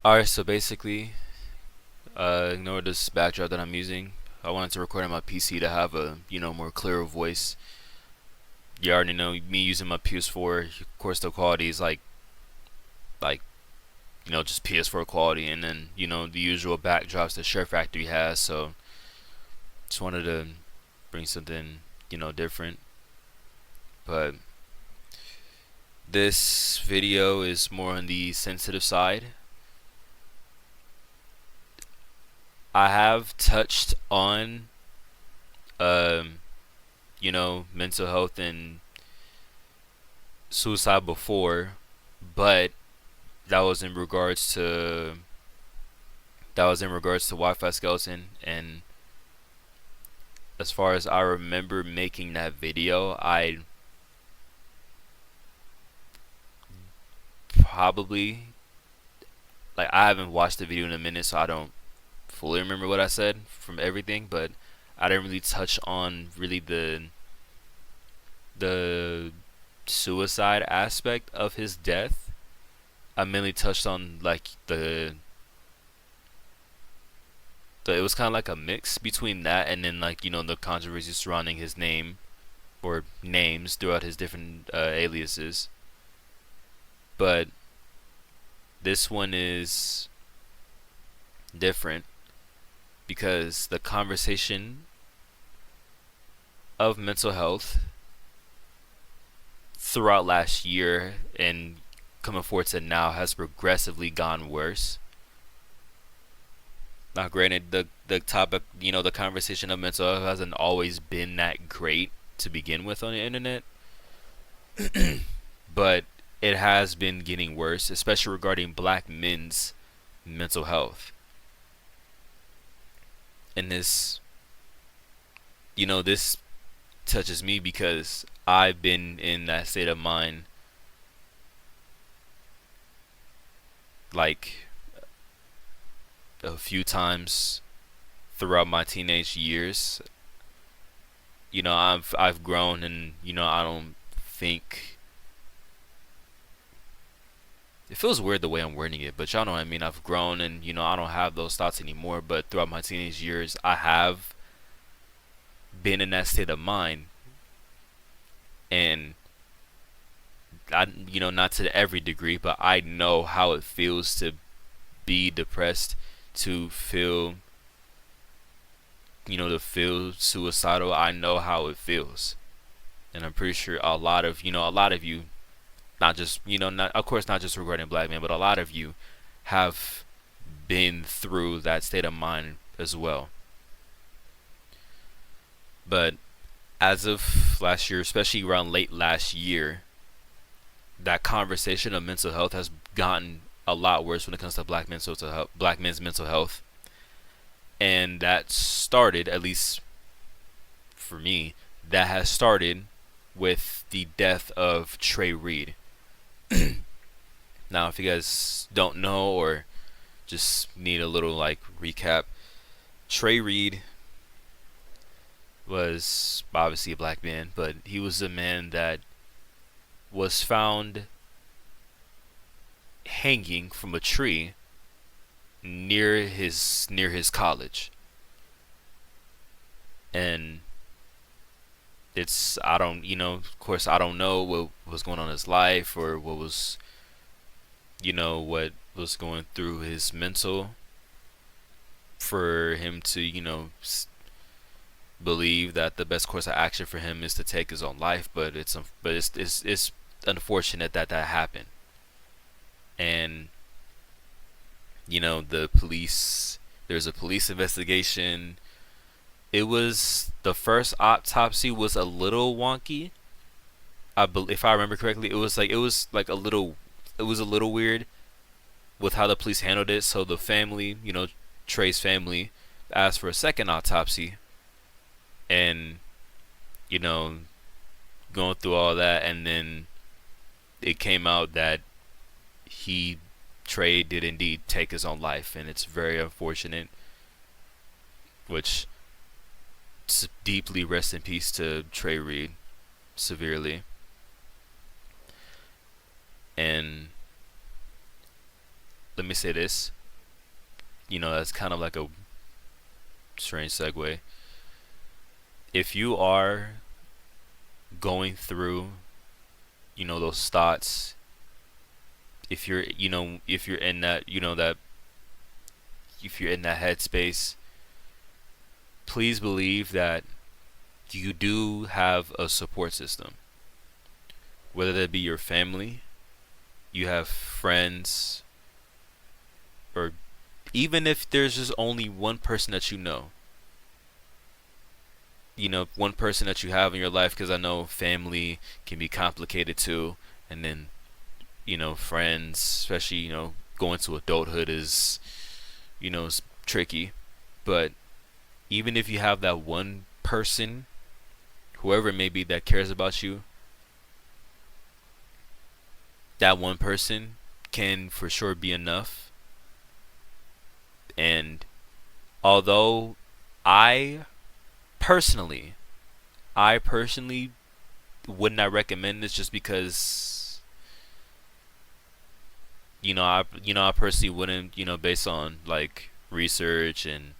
Alright, so basically, ignore this backdrop that I'm using. I wanted to record on my PC to have a, more clearer voice. You already know me using my PS4. Of course, the quality is like, just PS4 quality, and then, the usual backdrops the Share Factory has. So, just wanted to bring something, different. But this video is more on the sensitive side. I have touched on mental health and suicide before, but that was in regards to Wi-Fi skeleton. And as far as I remember making that video, I probably I haven't watched the video in a minute, so I don't fully remember what I said from everything, but I didn't really touch on really the suicide aspect of his death. I mainly touched on it was kind of like a mix between that and then the controversy surrounding his name or names throughout his different aliases. But this one is different because the conversation of mental health throughout last year and coming forward to now has progressively gone worse. Now, granted, the topic, the conversation of mental health hasn't always been that great to begin with on the internet, but it has been getting worse, especially regarding black men's mental health. And this touches me because I've been in that state of mind like a few times throughout my teenage years. I've grown, and I don't think it feels weird the way I'm wording it, but y'all know what I mean. I've grown, and I don't have those thoughts anymore. But throughout my teenage years, I have been in that state of mind, and not to every degree, but I know how it feels to be depressed, to feel suicidal. I know how it feels, and I'm pretty sure a lot of you, not just not of course not just regarding black men, but a lot of you have been through that state of mind as well. But as of last year, especially around late last year, that conversation of mental health has gotten a lot worse when it comes to black men's mental health. And that started, at least for me, that has started with the death of Trey Reed. Now, if you guys don't know or just need a little recap, Trey Reed was obviously a black man, but he was a man that was found hanging from a tree near his college. And it's I don't of course I don't know what was going on in his life, or what was what was going through his mental for him to believe that the best course of action for him is to take his own life. But it's unfortunate that happened. And the police, there's a police investigation. It was the first autopsy was a little wonky. If I remember correctly, it was a little weird with how the police handled it. So the family, Trey's family, asked for a second autopsy, and going through all that, and then it came out that Trey did indeed take his own life, and it's very unfortunate. Which, deeply rest in peace to Trey Reed, severely. And let me say this. That's kind of like a strange segue. If you are going through, those thoughts, if you're in that, if you're in that headspace, please believe that you do have a support system. Whether that be your family, you have friends, or even if there's just only one person that one person that you have in your life, because I know family can be complicated too, and then friends, especially going to adulthood is tricky. But even if you have that one person, whoever it may be, that cares about you, that one person can for sure be enough. And although I personally I personally would not recommend this, just because I personally wouldn't, based on like research and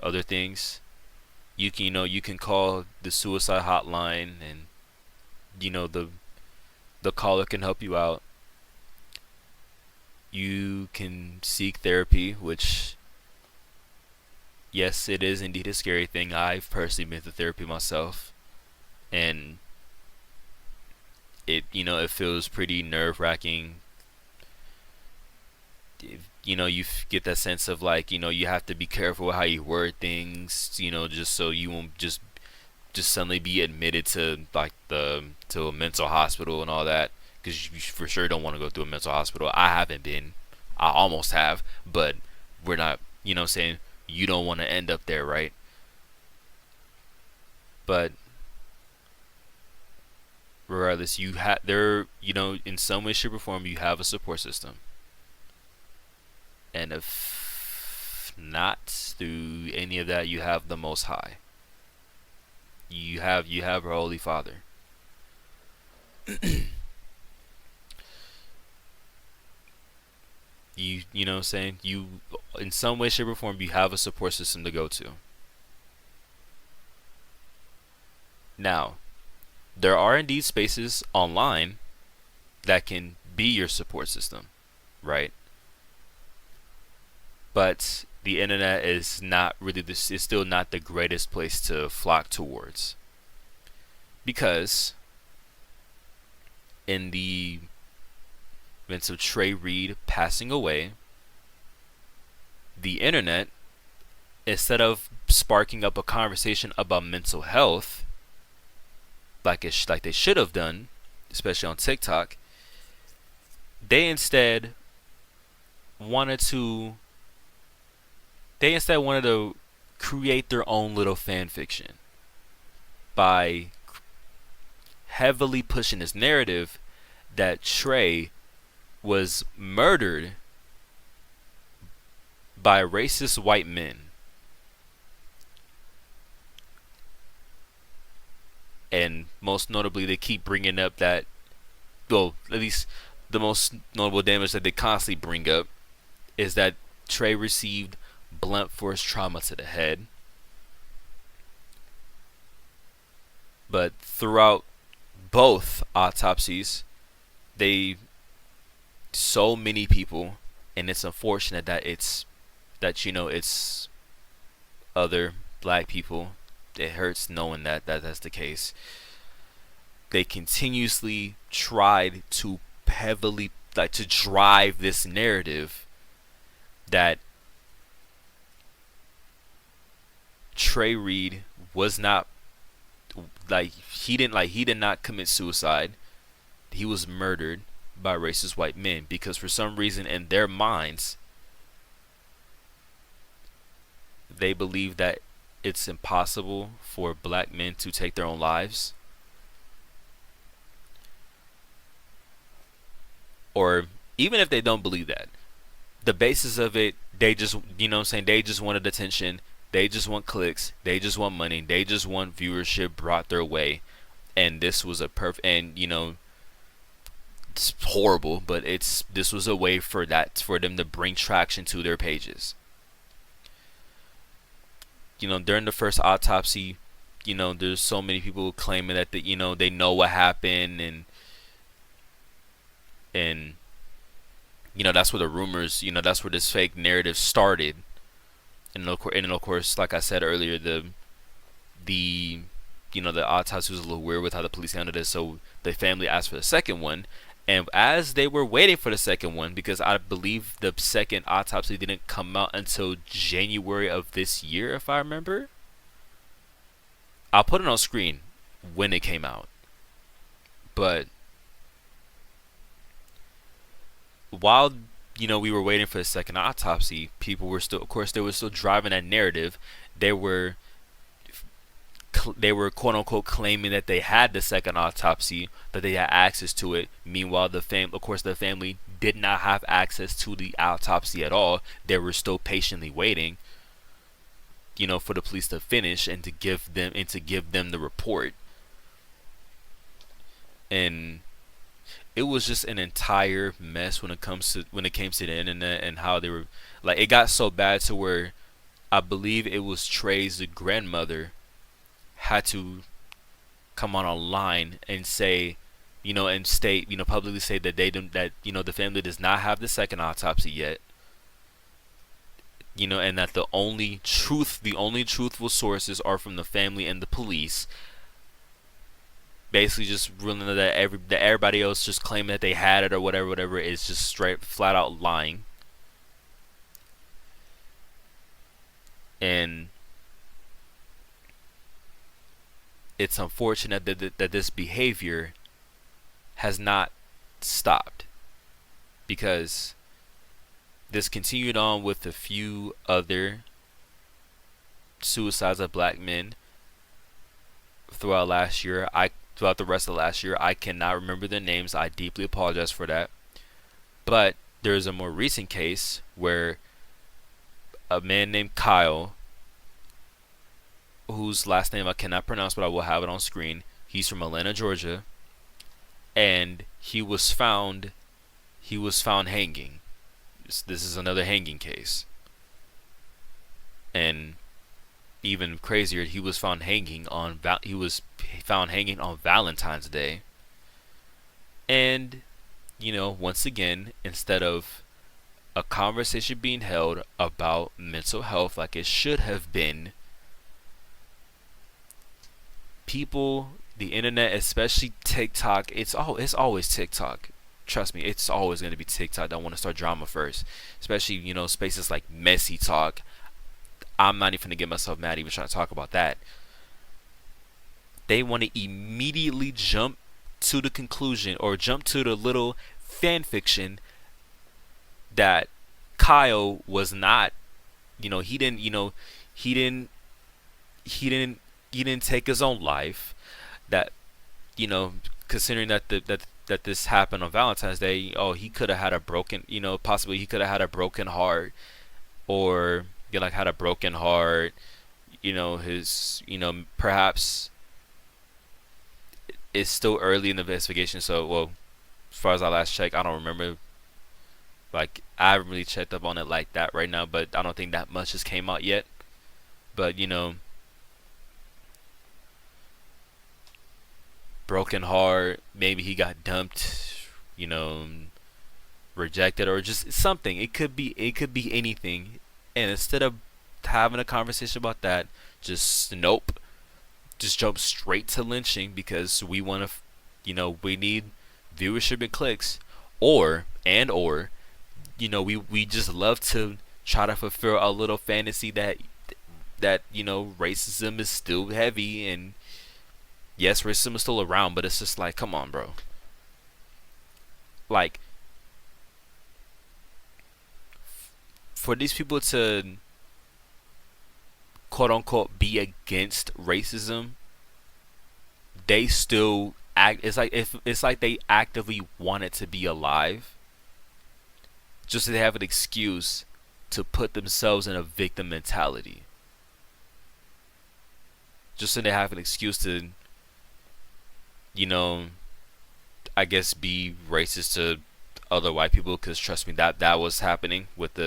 other things. You can call the suicide hotline, and the caller can help you out. You can seek therapy, which, yes, it is indeed a scary thing. I've personally been to therapy myself, and it feels pretty nerve-wracking. You get that sense of like, you have to be careful how you word things, just so you won't just suddenly be admitted to like to a mental hospital and all that, because you for sure don't want to go through a mental hospital. I haven't been. I almost have, but we're not, saying you don't want to end up there, right? But regardless, you have there, in some way, shape, or form, you have a support system. And if not through any of that, you have the Most High. You have our Holy Father. You know what I'm saying? You, in some way, shape, or form, you have a support system to go to. Now, there are indeed spaces online that can be your support system, right? But the internet is not really this is still not the greatest place to flock towards, because in the events of Trey Reed passing away, the internet, instead of sparking up a conversation about mental health like they should have done, especially on TikTok, they instead wanted to create their own little fan fiction by heavily pushing this narrative that Trey was murdered by racist white men. And most notably, they keep bringing up that, well, at least the most notable damage that they constantly bring up is that Trey received blunt force trauma to the head. But throughout both autopsies, so many people, and it's unfortunate that it's other black people. It hurts knowing that that's the case. They continuously tried to heavily to drive this narrative that Trey Reed was not he did not commit suicide. He was murdered by racist white men, because for some reason in their minds they believe that it's impossible for black men to take their own lives. Or even if they don't believe that, the basis of it, they just, they just wanted attention. They just want clicks. They just want money. They just want viewership brought their way. And this was a perfect, and It's horrible, but this was a way for them to bring traction to their pages. During the first autopsy, there's so many people claiming that they know what happened, and that's where the rumors, that's where this fake narrative started. And of course, like I said earlier, the the autopsy was a little weird with how the police handled it. So the family asked for the second one, and as they were waiting for the second one, because I believe the second autopsy didn't come out until January of this year, if I remember. I'll put it on screen when it came out. But while we were waiting for the second autopsy, people were still, of course, they were still driving that narrative. They were quote unquote claiming that they had the second autopsy, that they had access to it. Meanwhile, the family did not have access to the autopsy at all. They were still patiently waiting, for the police to finish and to give them the report. And it was just an entire mess when it came to the internet, and how they were like, it got so bad to where I believe it was Trey's grandmother had to come on a line and say, and state, publicly say that the family does not have the second autopsy yet, and that the only truthful sources are from the family and the police. Basically, just ruling that everybody else just claiming that they had it or whatever is just straight, flat out lying. And it's unfortunate that this behavior has not stopped, because this continued on with a few other suicides of black men throughout the rest of last year. I cannot remember their names. I deeply apologize for that. But there's a more recent case where a man named Kyle, whose last name I cannot pronounce, but I will have it on screen. He's from Atlanta, Georgia, and he was found hanging. This is another hanging case. And even crazier, he was found hanging on Valentine's Day. And once again, instead of a conversation being held about mental health like it should have been, people, the internet, especially TikTok, it's always TikTok. Trust me, it's always going to be TikTok that want to start drama first. Especially, spaces like Messy Talk. I'm not even going to get myself mad even trying to talk about that. They want to immediately jump to the conclusion, or jump to the little fan fiction, that Kyle was not, he didn't take his own life. That, considering that this happened on Valentine's Day, he could have had a broken, possibly he could have had a broken heart, or had a broken heart, his, perhaps it's still early in the investigation. So, well, as far as I last checked, I don't remember. Like, I haven't really checked up on it like that right now, but I don't think that much has came out yet. But, broken heart, maybe he got dumped, rejected, or just something. It could be anything. And instead of having a conversation about that, just jump straight to lynching, because we want to, we need viewership and clicks, or we just love to try to fulfill a little fantasy that racism is still heavy, and yes, racism is still around, but it's just like, come on, bro. Like, for these people to quote unquote be against racism, they still act. It's like they actively want it to be alive, just so they have an excuse to put themselves in a victim mentality. Just so they have an excuse to, I guess, be racist to other white people, because trust me, that was happening with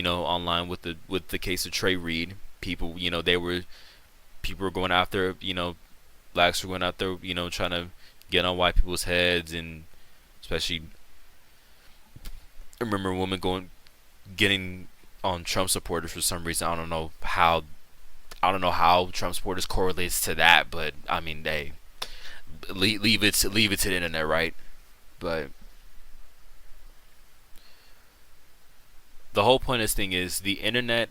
online with the case of Trey Reed. People, people were going after, blacks were going out there, trying to get on white people's heads, and especially I remember women getting on Trump supporters for some reason. I don't know how Trump supporters correlates to that, but I mean, they leave it to the internet, right? But the whole point of this thing is the internet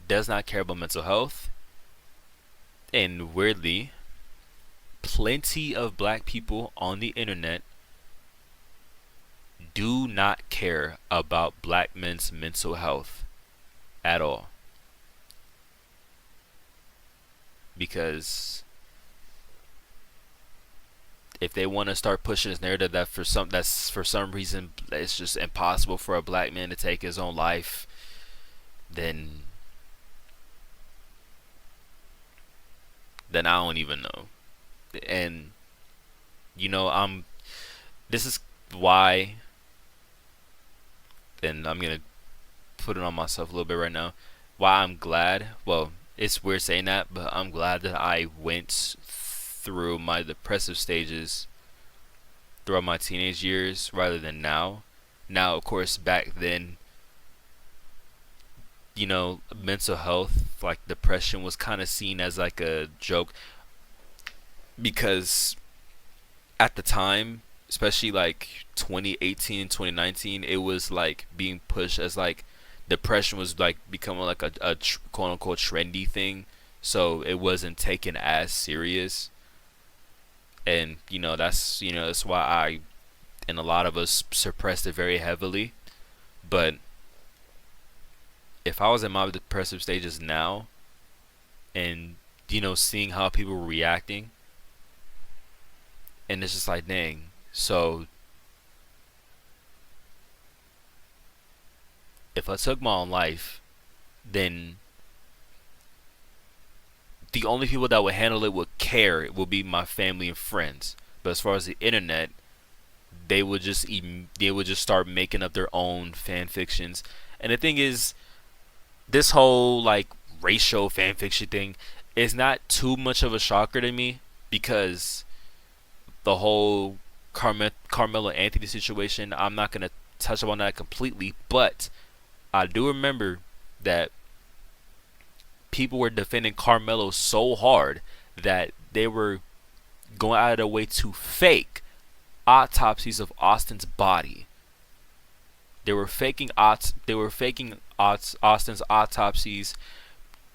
does not care about mental health, and weirdly, plenty of black people on the internet do not care about black men's mental health at all, because if they want to start pushing this narrative that's for some reason it's just impossible for a black man to take his own life, then I don't even know. And I'm this is why, and I'm gonna put it on myself a little bit right now, why I'm glad, well, it's weird saying that, but I'm glad that I went through my depressive stages throughout my teenage years rather than now. Now, of course, back then, mental health, like depression, was kind of seen as like a joke, because at the time, especially like 2018, 2019, it was like being pushed as like depression was like becoming like a quote unquote trendy thing, so it wasn't taken as serious. And that's why I and a lot of us suppressed it very heavily. But if I was in my depressive stages now, and seeing how people were reacting, and it's just like, dang. So if I took my own life, then the only people that would handle it would care. It would be my family and friends. But as far as the internet, they would just start making up their own fan fictions. And the thing is, this whole like racial fan fiction thing is not too much of a shocker to me, because the whole Carmelo Anthony situation, I'm not gonna touch upon that completely, but I do remember that people were defending Carmelo so hard that they were going out of their way to fake autopsies of Austin's body. Austin's autopsies.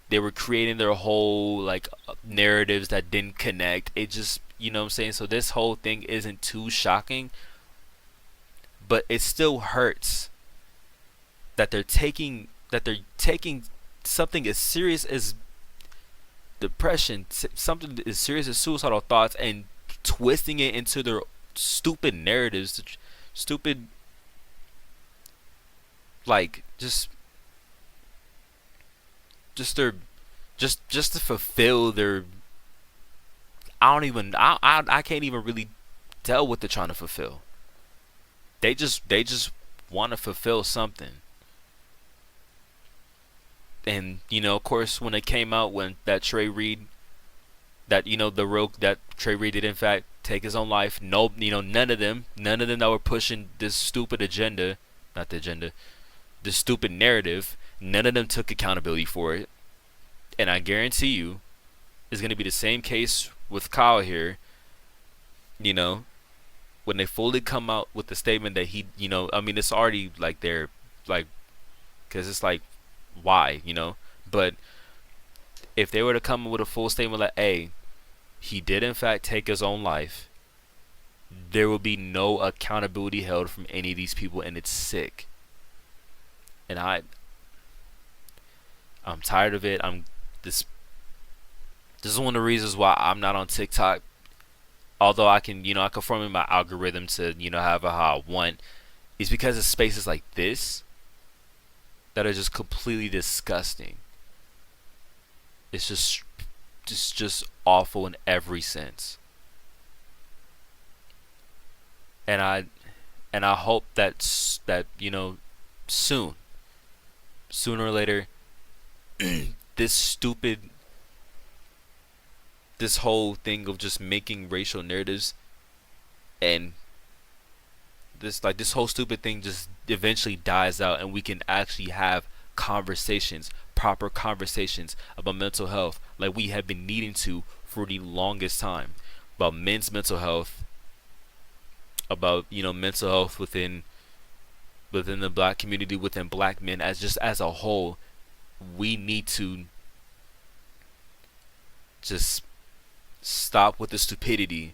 They were creating their whole like narratives that didn't connect. It just, what I'm saying? So this whole thing isn't too shocking, but it still hurts that they're taking something as serious as depression, something as serious as suicidal thoughts, and twisting it into their stupid narratives, stupid, like their just to fulfill their. I can't even really tell what they're trying to fulfill. They just want to fulfill something. And of course, when it came out, when that Trey Reed, that that Trey Reed did in fact take his own life, no, none of them that were pushing this stupid agenda, not the agenda, this stupid narrative, none of them took accountability for it. And I guarantee you, it's gonna be the same case with Kyle here. When they fully come out with the statement that he, I mean, it's already like they're like, because it's like, why, but if they were to come with a full statement like, hey, he did in fact take his own life, there will be no accountability held from any of these people, and it's sick. And I'm tired of it. This is one of the reasons why I'm not on TikTok. Although I can, I can formulate my algorithm to, have it how I want. It's because of spaces like this that are just completely disgusting. It's just just awful in every sense. And I hope that soon, sooner or later, this stupid this whole thing of just making racial narratives and this whole stupid thing just eventually dies out, and we can actually have conversations, proper conversations about mental health like we have been needing to for the longest time, about men's mental health, about mental health within the black community, within black men, as a whole. We need to just stop with the stupidity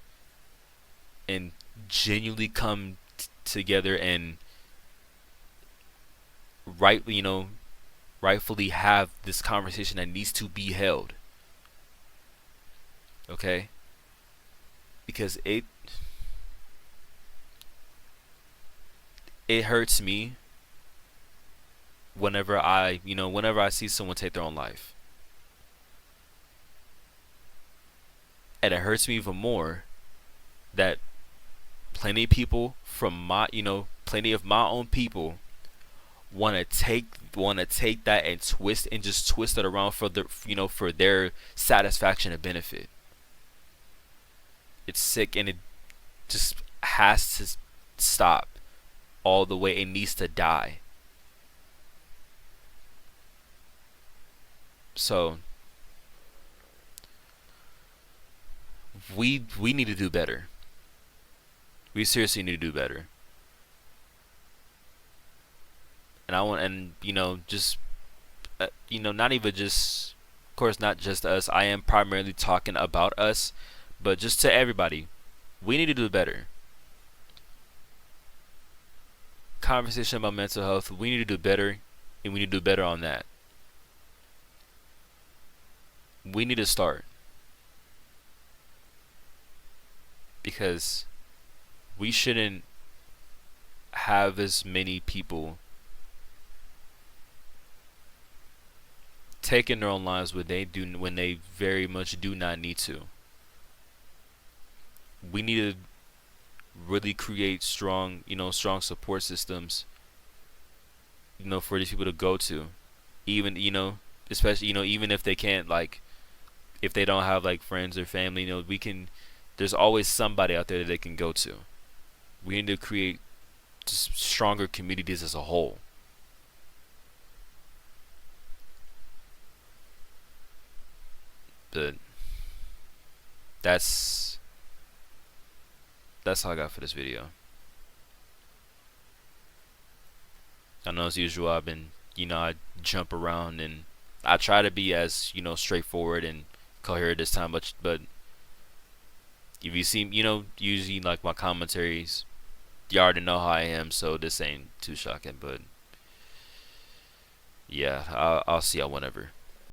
and genuinely come together and rightfully have this conversation that needs to be held. Okay? Because it hurts me whenever I see someone take their own life. And it hurts me even more that plenty of people plenty of my own people want to take that and just twist it around for their satisfaction and benefit. It's sick, and it just has to stop all the way. It needs to die. So we need to do better. We seriously need to do better. And I want, and just not even just, of course, not just us. I am primarily talking about us, but just to everybody, we need to do better. Conversation about mental health, we need to do better, and we need to do better on that. We need to start, because we shouldn't have as many people taking their own lives when they very much do not need to. We need to really create strong support systems, for these people to go to, even especially even if they can't, like, if they don't have like friends or family, there's always somebody out there that they can go to. We need to create just stronger communities as a whole. But that's all I got for this video. I know, as usual, I've been, I jump around, and I try to be as, straightforward and coherent this time, but if you see, usually like my commentaries, you already know how I am, so this ain't too shocking. But yeah, I'll see y'all whenever.